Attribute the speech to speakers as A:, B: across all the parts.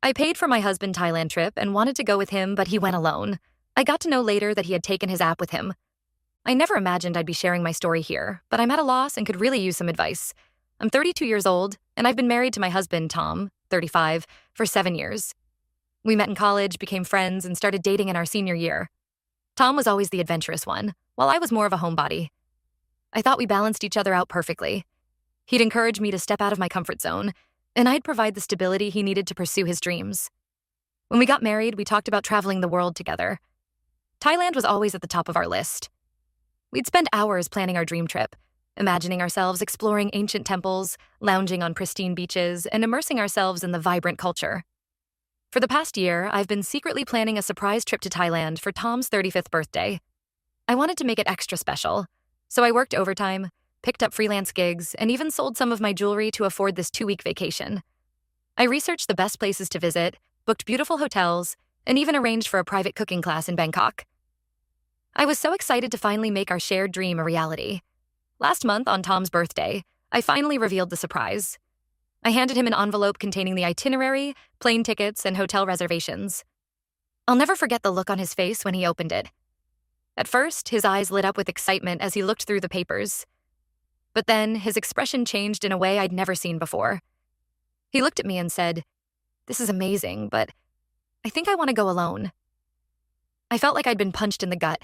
A: I paid for my husband Thailand trip and wanted to go with him, but he went alone. I got to know later that he had taken his app with him. I never imagined I'd be sharing my story here, but I'm at a loss and could really use some advice. I'm 32 years old, and I've been married to my husband, Tom, 35, for 7 years. We met in college, became friends, and started dating in our senior year. Tom was always the adventurous one, while I was more of a homebody. I thought we balanced each other out perfectly. He'd encourage me to step out of my comfort zone, and I'd provide the stability he needed to pursue his dreams. When we got married, we talked about traveling the world together. Thailand was always at the top of our list. We'd spend hours planning our dream trip, imagining ourselves exploring ancient temples, lounging on pristine beaches, and immersing ourselves in the vibrant culture. For the past year, I've been secretly planning a surprise trip to Thailand for Tom's 35th birthday. I wanted to make it extra special, so I worked overtime, picked up freelance gigs, and even sold some of my jewelry to afford this 2-week vacation. I researched the best places to visit, booked beautiful hotels, and even arranged for a private cooking class in Bangkok. I was so excited to finally make our shared dream a reality. Last month, on Tom's birthday, I finally revealed the surprise. I handed him an envelope containing the itinerary, plane tickets, and hotel reservations. I'll never forget the look on his face when he opened it. At first, his eyes lit up with excitement as he looked through the papers. But then, his expression changed in a way I'd never seen before. He looked at me and said, "This is amazing, but I think I want to go alone." I felt like I'd been punched in the gut.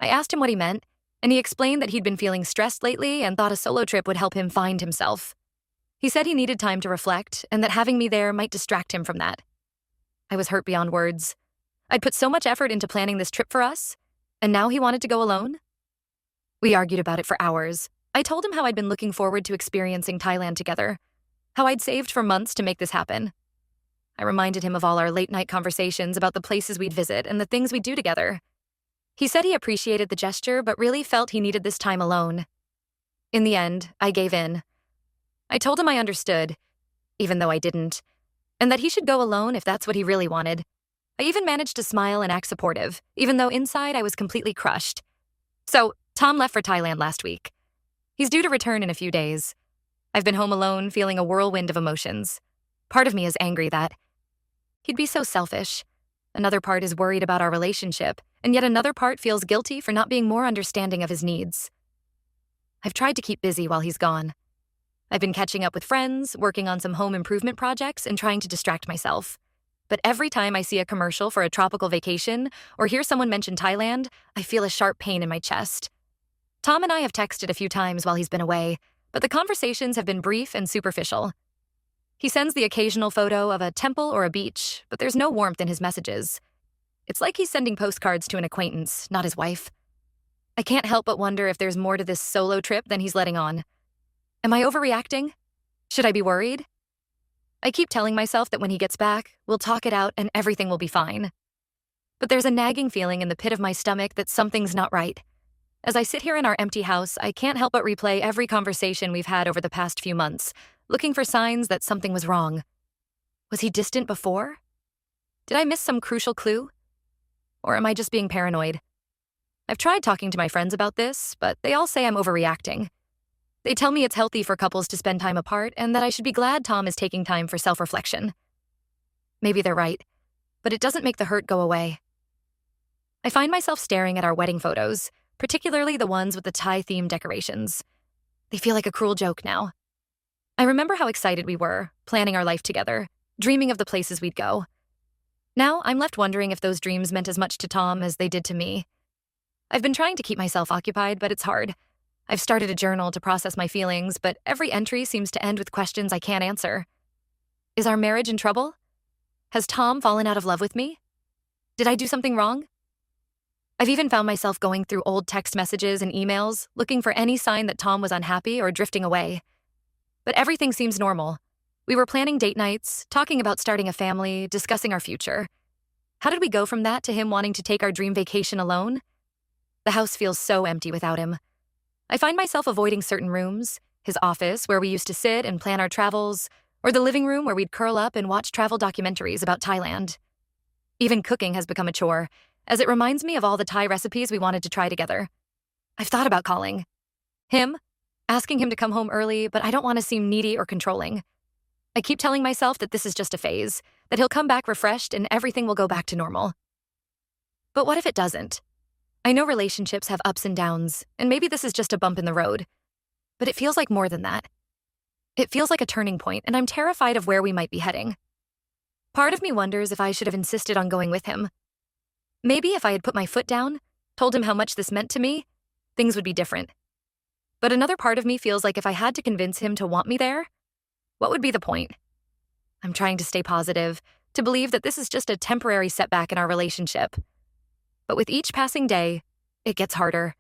A: I asked him what he meant, and he explained that he'd been feeling stressed lately and thought a solo trip would help him find himself. He said he needed time to reflect and that having me there might distract him from that. I was hurt beyond words. I'd put so much effort into planning this trip for us, and now he wanted to go alone? We argued about it for hours. I told him how I'd been looking forward to experiencing Thailand together, how I'd saved for months to make this happen. I reminded him of all our late-night conversations about the places we'd visit and the things we'd do together. He said he appreciated the gesture, but really felt he needed this time alone. In the end, I gave in. I told him I understood, even though I didn't, and that he should go alone if that's what he really wanted. I even managed to smile and act supportive, even though inside I was completely crushed. So, Tom left for Thailand last week. He's due to return in a few days. I've been home alone, feeling a whirlwind of emotions. Part of me is angry that he'd be so selfish. Another part is worried about our relationship, and yet another part feels guilty for not being more understanding of his needs. I've tried to keep busy while he's gone. I've been catching up with friends, working on some home improvement projects, and trying to distract myself. But every time I see a commercial for a tropical vacation or hear someone mention Thailand, I feel a sharp pain in my chest. Tom and I have texted a few times while he's been away, but the conversations have been brief and superficial. He sends the occasional photo of a temple or a beach, but there's no warmth in his messages. It's like he's sending postcards to an acquaintance, not his wife. I can't help but wonder if there's more to this solo trip than he's letting on. Am I overreacting? Should I be worried? I keep telling myself that when he gets back, we'll talk it out and everything will be fine. But there's a nagging feeling in the pit of my stomach that something's not right. As I sit here in our empty house, I can't help but replay every conversation we've had over the past few months, looking for signs that something was wrong. Was he distant before? Did I miss some crucial clue? Or am I just being paranoid? I've tried talking to my friends about this, but they all say I'm overreacting. They tell me it's healthy for couples to spend time apart and that I should be glad Tom is taking time for self-reflection. Maybe they're right, but it doesn't make the hurt go away. I find myself staring at our wedding photos, particularly the ones with the Thai-themed decorations. They feel like a cruel joke now. I remember how excited we were, planning our life together, dreaming of the places we'd go. Now I'm left wondering if those dreams meant as much to Tom as they did to me. I've been trying to keep myself occupied, but it's hard. I've started a journal to process my feelings, but every entry seems to end with questions I can't answer. Is our marriage in trouble? Has Tom fallen out of love with me? Did I do something wrong? I've even found myself going through old text messages and emails, looking for any sign that Tom was unhappy or drifting away. But everything seems normal. We were planning date nights, talking about starting a family, discussing our future. How did we go from that to him wanting to take our dream vacation alone? The house feels so empty without him. I find myself avoiding certain rooms, his office where we used to sit and plan our travels, or the living room where we'd curl up and watch travel documentaries about Thailand. Even cooking has become a chore, as it reminds me of all the Thai recipes we wanted to try together. I've thought about calling him, asking him to come home early, but I don't want to seem needy or controlling. I keep telling myself that this is just a phase, that he'll come back refreshed and everything will go back to normal. But what if it doesn't? I know relationships have ups and downs, and maybe this is just a bump in the road. But it feels like more than that. It feels like a turning point, and I'm terrified of where we might be heading. Part of me wonders if I should have insisted on going with him. Maybe if I had put my foot down, told him how much this meant to me, things would be different. But another part of me feels like if I had to convince him to want me there, what would be the point? I'm trying to stay positive, to believe that this is just a temporary setback in our relationship. But with each passing day, it gets harder.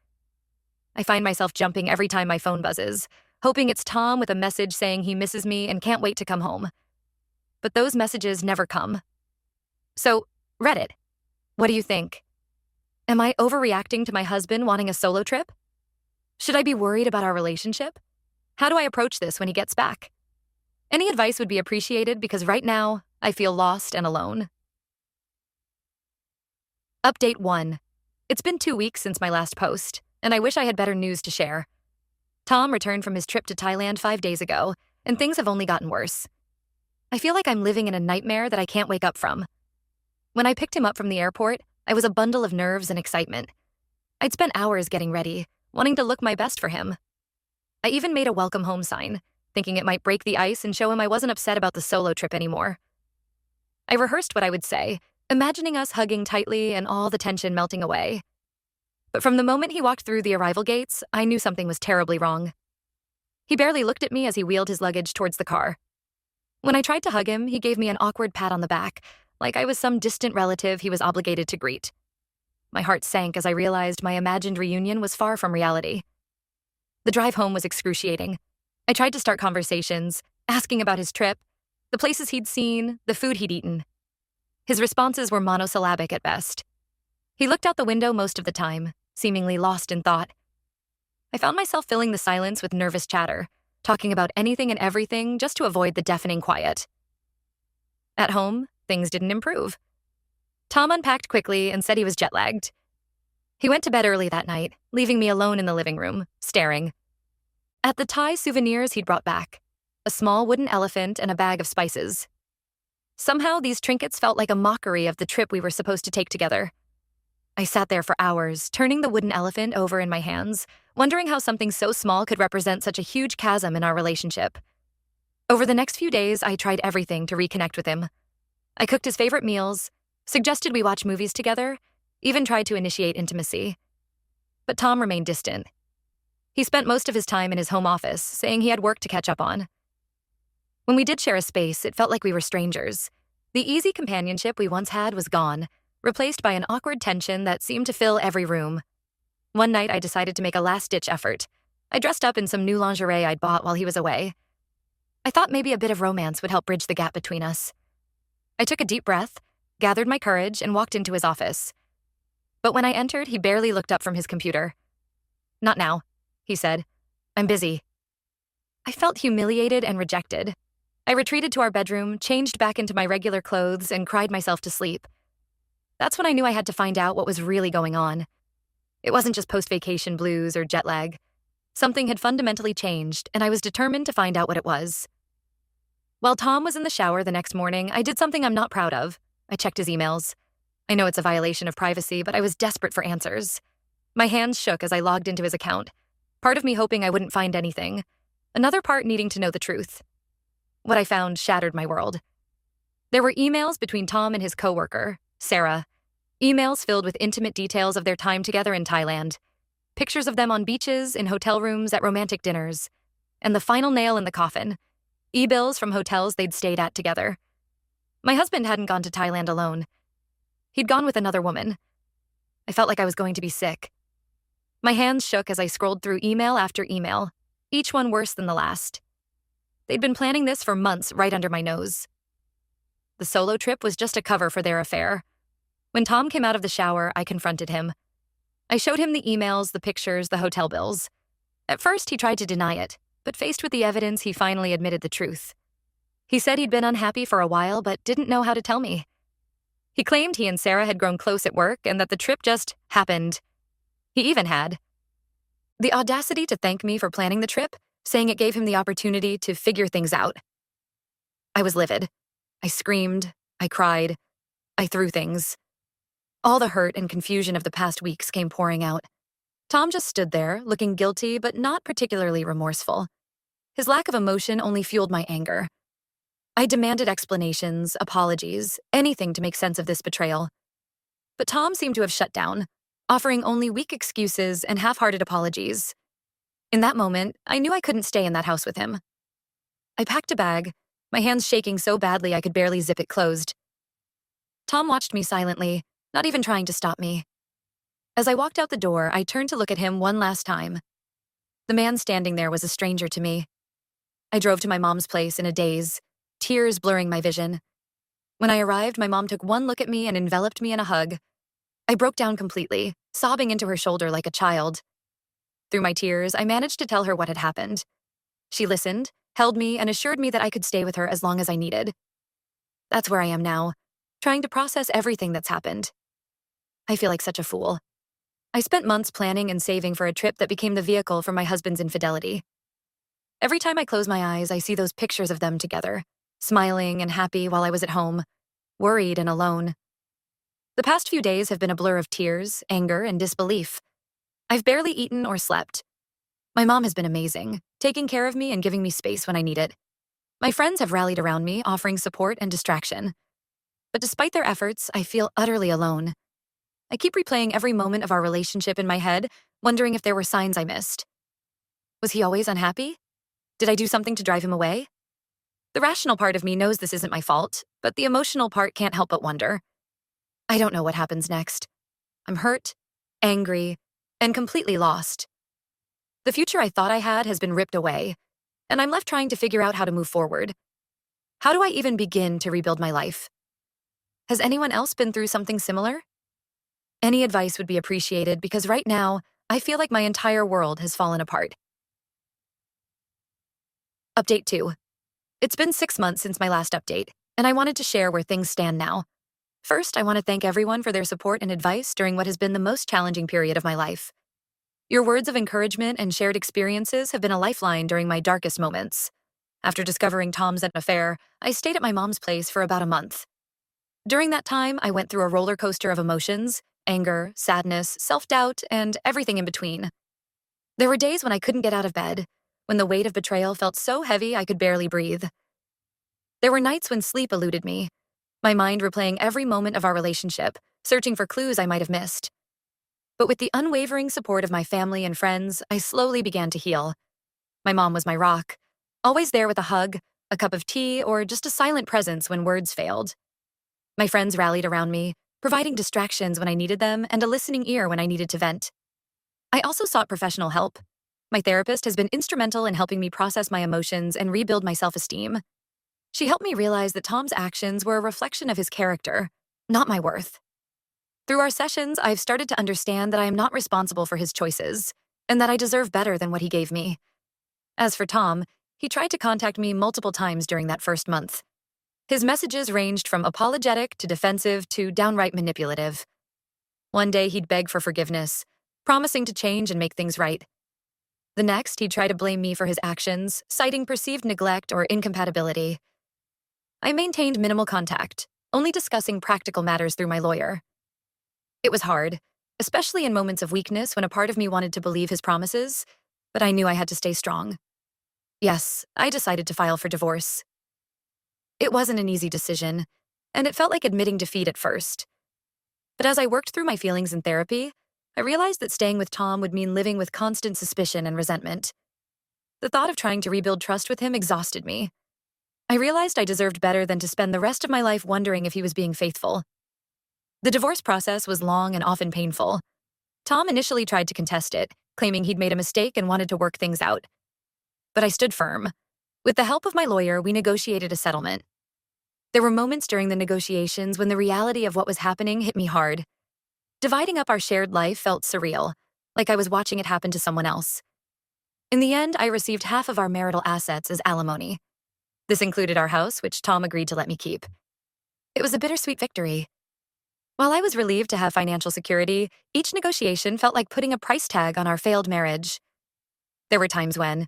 A: I find myself jumping every time my phone buzzes, hoping it's Tom with a message saying he misses me and can't wait to come home. But those messages never come. So, Reddit, what do you think? Am I overreacting to my husband wanting a solo trip? Should I be worried about our relationship? How do I approach this when he gets back? Any advice would be appreciated because right now, I feel lost and alone. Update 1. It's been 2 weeks since my last post, and I wish I had better news to share. Tom returned from his trip to Thailand 5 days ago, and things have only gotten worse. I feel like I'm living in a nightmare that I can't wake up from. When I picked him up from the airport, I was a bundle of nerves and excitement. I'd spent hours getting ready, wanting to look my best for him. I even made a welcome home sign, thinking it might break the ice and show him I wasn't upset about the solo trip anymore. I rehearsed what I would say, imagining us hugging tightly and all the tension melting away. But from the moment he walked through the arrival gates, I knew something was terribly wrong. He barely looked at me as he wheeled his luggage towards the car. When I tried to hug him, he gave me an awkward pat on the back, like I was some distant relative he was obligated to greet. My heart sank as I realized my imagined reunion was far from reality. The drive home was excruciating. I tried to start conversations, asking about his trip, the places he'd seen, the food he'd eaten. His responses were monosyllabic at best. He looked out the window most of the time, seemingly lost in thought. I found myself filling the silence with nervous chatter, talking about anything and everything just to avoid the deafening quiet. At home, things didn't improve. Tom unpacked quickly and said he was jet-lagged. He went to bed early that night, leaving me alone in the living room, staring. At the Thai souvenirs he'd brought back, a small wooden elephant and a bag of spices. Somehow, these trinkets felt like a mockery of the trip we were supposed to take together. I sat there for hours, turning the wooden elephant over in my hands, wondering how something so small could represent such a huge chasm in our relationship. Over the next few days, I tried everything to reconnect with him. I cooked his favorite meals, suggested we watch movies together, even tried to initiate intimacy. But Tom remained distant. He spent most of his time in his home office, saying he had work to catch up on. When we did share a space, it felt like we were strangers. The easy companionship we once had was gone, replaced by an awkward tension that seemed to fill every room. One night, I decided to make a last-ditch effort. I dressed up in some new lingerie I'd bought while he was away. I thought maybe a bit of romance would help bridge the gap between us. I took a deep breath, gathered my courage, and walked into his office. But when I entered, he barely looked up from his computer. "Not now," he said. "I'm busy." I felt humiliated and rejected. I retreated to our bedroom, changed back into my regular clothes, and cried myself to sleep. That's when I knew I had to find out what was really going on. It wasn't just post-vacation blues or jet lag. Something had fundamentally changed, and I was determined to find out what it was. While Tom was in the shower the next morning, I did something I'm not proud of. I checked his emails. I know it's a violation of privacy, but I was desperate for answers. My hands shook as I logged into his account, part of me hoping I wouldn't find anything, another part needing to know the truth. What I found shattered my world. There were emails between Tom and his coworker, Sarah. Emails filled with intimate details of their time together in Thailand. Pictures of them on beaches, in hotel rooms, at romantic dinners. And the final nail in the coffin, e-bills from hotels they'd stayed at together. My husband hadn't gone to Thailand alone. He'd gone with another woman. I felt like I was going to be sick. My hands shook as I scrolled through email after email, each one worse than the last. They'd been planning this for months right under my nose. The solo trip was just a cover for their affair. When Tom came out of the shower, I confronted him. I showed him the emails, the pictures, the hotel bills. At first, he tried to deny it, but faced with the evidence, he finally admitted the truth. He said he'd been unhappy for a while, but didn't know how to tell me. He claimed he and Sarah had grown close at work and that the trip just happened. He even had the audacity to thank me for planning the trip, saying it gave him the opportunity to figure things out. I was livid. I screamed. I cried. I threw things. All the hurt and confusion of the past weeks came pouring out. Tom just stood there, looking guilty but not particularly remorseful. His lack of emotion only fueled my anger. I demanded explanations, apologies, anything to make sense of this betrayal. But Tom seemed to have shut down, offering only weak excuses and half-hearted apologies. In that moment, I knew I couldn't stay in that house with him. I packed a bag, my hands shaking so badly I could barely zip it closed. Tom watched me silently, not even trying to stop me. As I walked out the door, I turned to look at him one last time. The man standing there was a stranger to me. I drove to my mom's place in a daze, tears blurring my vision. When I arrived, my mom took one look at me and enveloped me in a hug. I broke down completely, sobbing into her shoulder like a child. Through my tears, I managed to tell her what had happened. She listened, held me, and assured me that I could stay with her as long as I needed. That's where I am now, trying to process everything that's happened. I feel like such a fool. I spent months planning and saving for a trip that became the vehicle for my husband's infidelity. Every time I close my eyes, I see those pictures of them together, smiling and happy while I was at home, worried and alone. The past few days have been a blur of tears, anger, and disbelief. I've barely eaten or slept. My mom has been amazing, taking care of me and giving me space when I need it. My friends have rallied around me, offering support and distraction. But despite their efforts, I feel utterly alone. I keep replaying every moment of our relationship in my head, wondering if there were signs I missed. Was he always unhappy? Did I do something to drive him away? The rational part of me knows this isn't my fault, but the emotional part can't help but wonder. I don't know what happens next. I'm hurt, angry, and completely lost. The future I thought I had has been ripped away, and I'm left trying to figure out how to move forward. How do I even begin to rebuild my life? Has anyone else been through something similar? Any advice would be appreciated because right now, I feel like my entire world has fallen apart. Update 2. It's been 6 months since my last update, and I wanted to share where things stand now. First, I want to thank everyone for their support and advice during what has been the most challenging period of my life. Your words of encouragement and shared experiences have been a lifeline during my darkest moments. After discovering Tom's affair, I stayed at my mom's place for about a month. During that time, I went through a roller coaster of emotions, anger, sadness, self-doubt, and everything in between. There were days when I couldn't get out of bed, when the weight of betrayal felt so heavy I could barely breathe. There were nights when sleep eluded me, my mind replaying every moment of our relationship, searching for clues I might have missed. But with the unwavering support of my family and friends, I slowly began to heal. My mom was my rock, always there with a hug, a cup of tea, or just a silent presence when words failed. My friends rallied around me, providing distractions when I needed them and a listening ear when I needed to vent. I also sought professional help. My therapist has been instrumental in helping me process my emotions and rebuild my self-esteem. She helped me realize that Tom's actions were a reflection of his character, not my worth. Through our sessions, I've started to understand that I am not responsible for his choices, and that I deserve better than what he gave me. As for Tom, he tried to contact me multiple times during that first month. His messages ranged from apologetic to defensive to downright manipulative. One day he'd beg for forgiveness, promising to change and make things right. The next, he'd try to blame me for his actions, citing perceived neglect or incompatibility. I maintained minimal contact, only discussing practical matters through my lawyer. It was hard, especially in moments of weakness when a part of me wanted to believe his promises, but I knew I had to stay strong. Yes, I decided to file for divorce. It wasn't an easy decision, and it felt like admitting defeat at first. But as I worked through my feelings in therapy, I realized that staying with Tom would mean living with constant suspicion and resentment. The thought of trying to rebuild trust with him exhausted me. I realized I deserved better than to spend the rest of my life wondering if he was being faithful. The divorce process was long and often painful. Tom initially tried to contest it, claiming he'd made a mistake and wanted to work things out. But I stood firm. With the help of my lawyer, we negotiated a settlement. There were moments during the negotiations when the reality of what was happening hit me hard. Dividing up our shared life felt surreal, like I was watching it happen to someone else. In the end, I received half of our marital assets as alimony. This included our house, which Tom agreed to let me keep. It was a bittersweet victory. While I was relieved to have financial security, each negotiation felt like putting a price tag on our failed marriage. There were times when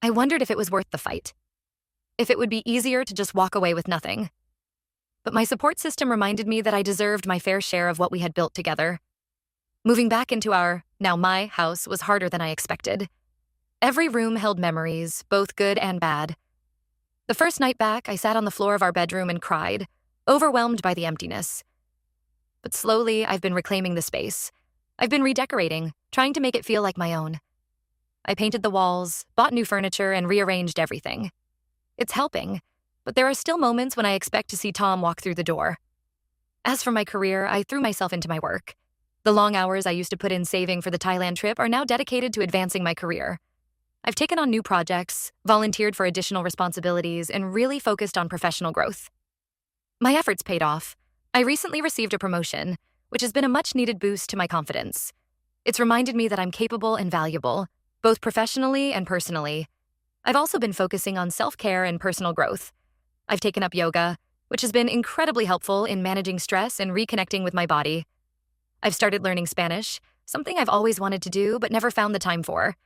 A: I wondered if it was worth the fight. if it would be easier to just walk away with nothing. But my support system reminded me that I deserved my fair share of what we had built together. Moving back into our, now my, house was harder than I expected. Every room held memories, both good and bad. The first night back, I sat on the floor of our bedroom and cried, overwhelmed by the emptiness. But slowly, I've been reclaiming the space. I've been redecorating, trying to make it feel like my own. I painted the walls, bought new furniture, and rearranged everything. It's helping, but there are still moments when I expect to see Tom walk through the door. As for my career, I threw myself into my work. The long hours I used to put in saving for the Thailand trip are now dedicated to advancing my career. I've taken on new projects, volunteered for additional responsibilities, and really focused on professional growth. My efforts paid off. I recently received a promotion, which has been a much-needed boost to my confidence. It's reminded me that I'm capable and valuable, both professionally and personally. I've also been focusing on self-care and personal growth. I've taken up yoga, which has been incredibly helpful in managing stress and reconnecting with my body. I've started learning Spanish, something I've always wanted to do but never found the time for.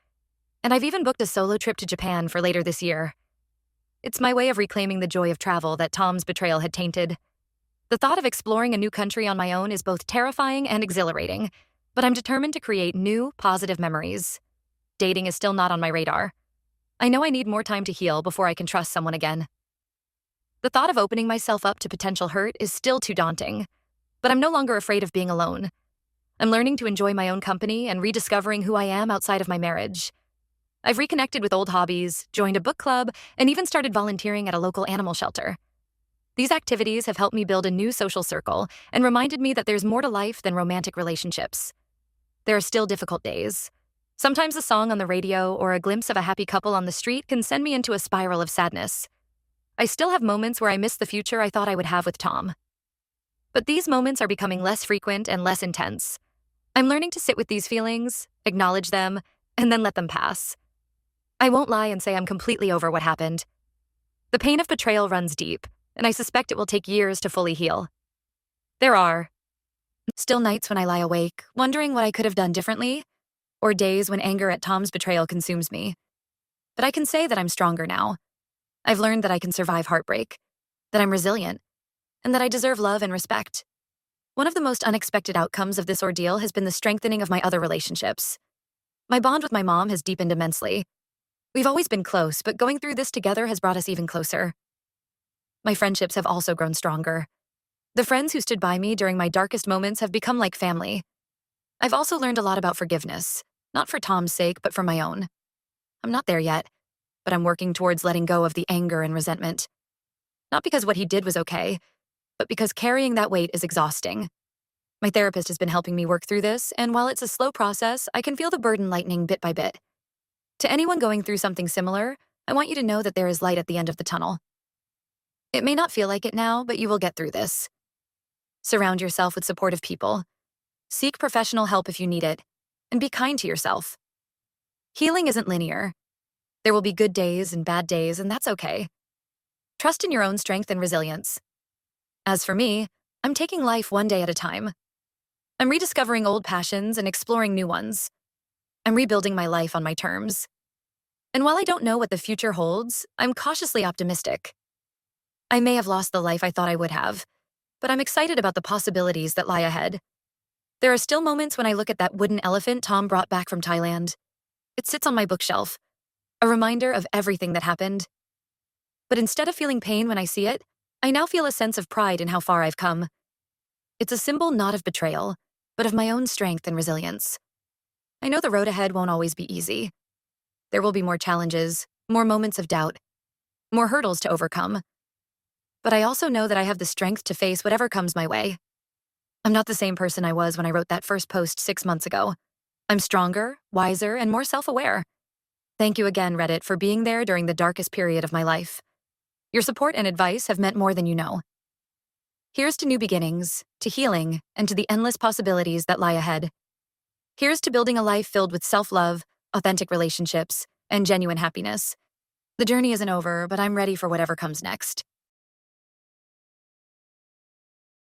A: And I've even booked a solo trip to Japan for later this year. It's my way of reclaiming the joy of travel that Tom's betrayal had tainted. The thought of exploring a new country on my own is both terrifying and exhilarating, but I'm determined to create new, positive memories. Dating is still not on my radar. I know I need more time to heal before I can trust someone again. The thought of opening myself up to potential hurt is still too daunting, but I'm no longer afraid of being alone. I'm learning to enjoy my own company and rediscovering who I am outside of my marriage. I've reconnected with old hobbies, joined a book club, and even started volunteering at a local animal shelter. These activities have helped me build a new social circle and reminded me that there's more to life than romantic relationships. There are still difficult days. Sometimes a song on the radio or a glimpse of a happy couple on the street can send me into a spiral of sadness. I still have moments where I miss the future I thought I would have with Tom. But these moments are becoming less frequent and less intense. I'm learning to sit with these feelings, acknowledge them, and then let them pass. I won't lie and say I'm completely over what happened. The pain of betrayal runs deep, and I suspect it will take years to fully heal. There are still nights when I lie awake, wondering what I could have done differently, or days when anger at Tom's betrayal consumes me. But I can say that I'm stronger now. I've learned that I can survive heartbreak, that I'm resilient, and that I deserve love and respect. One of the most unexpected outcomes of this ordeal has been the strengthening of my other relationships. My bond with my mom has deepened immensely. We've always been close, but going through this together has brought us even closer. My friendships have also grown stronger. The friends who stood by me during my darkest moments have become like family. I've also learned a lot about forgiveness, not for Tom's sake, but for my own. I'm not there yet, but I'm working towards letting go of the anger and resentment. Not because what he did was okay, but because carrying that weight is exhausting. My therapist has been helping me work through this, and while it's a slow process, I can feel the burden lightening bit by bit. To anyone going through something similar, I want you to know that there is light at the end of the tunnel. It may not feel like it now, but you will get through this. Surround yourself with supportive people. Seek professional help if you need it, and be kind to yourself. Healing isn't linear. There will be good days and bad days, and that's okay. Trust in your own strength and resilience. As for me, I'm taking life one day at a time. I'm rediscovering old passions and exploring new ones. I'm rebuilding my life on my terms. And while I don't know what the future holds, I'm cautiously optimistic. I may have lost the life I thought I would have, but I'm excited about the possibilities that lie ahead. There are still moments when I look at that wooden elephant Tom brought back from Thailand. It sits on my bookshelf, a reminder of everything that happened. But instead of feeling pain when I see it, I now feel a sense of pride in how far I've come. It's a symbol not of betrayal, but of my own strength and resilience. I know the road ahead won't always be easy. There will be more challenges, more moments of doubt, more hurdles to overcome. But I also know that I have the strength to face whatever comes my way. I'm not the same person I was when I wrote that first post 6 months ago. I'm stronger, wiser, and more self-aware. Thank you again, Reddit, for being there during the darkest period of my life. Your support and advice have meant more than you know. Here's to new beginnings, to healing, and to the endless possibilities that lie ahead. Here's to building a life filled with self-love, authentic relationships, and genuine happiness. The journey isn't over, but I'm ready for whatever comes next.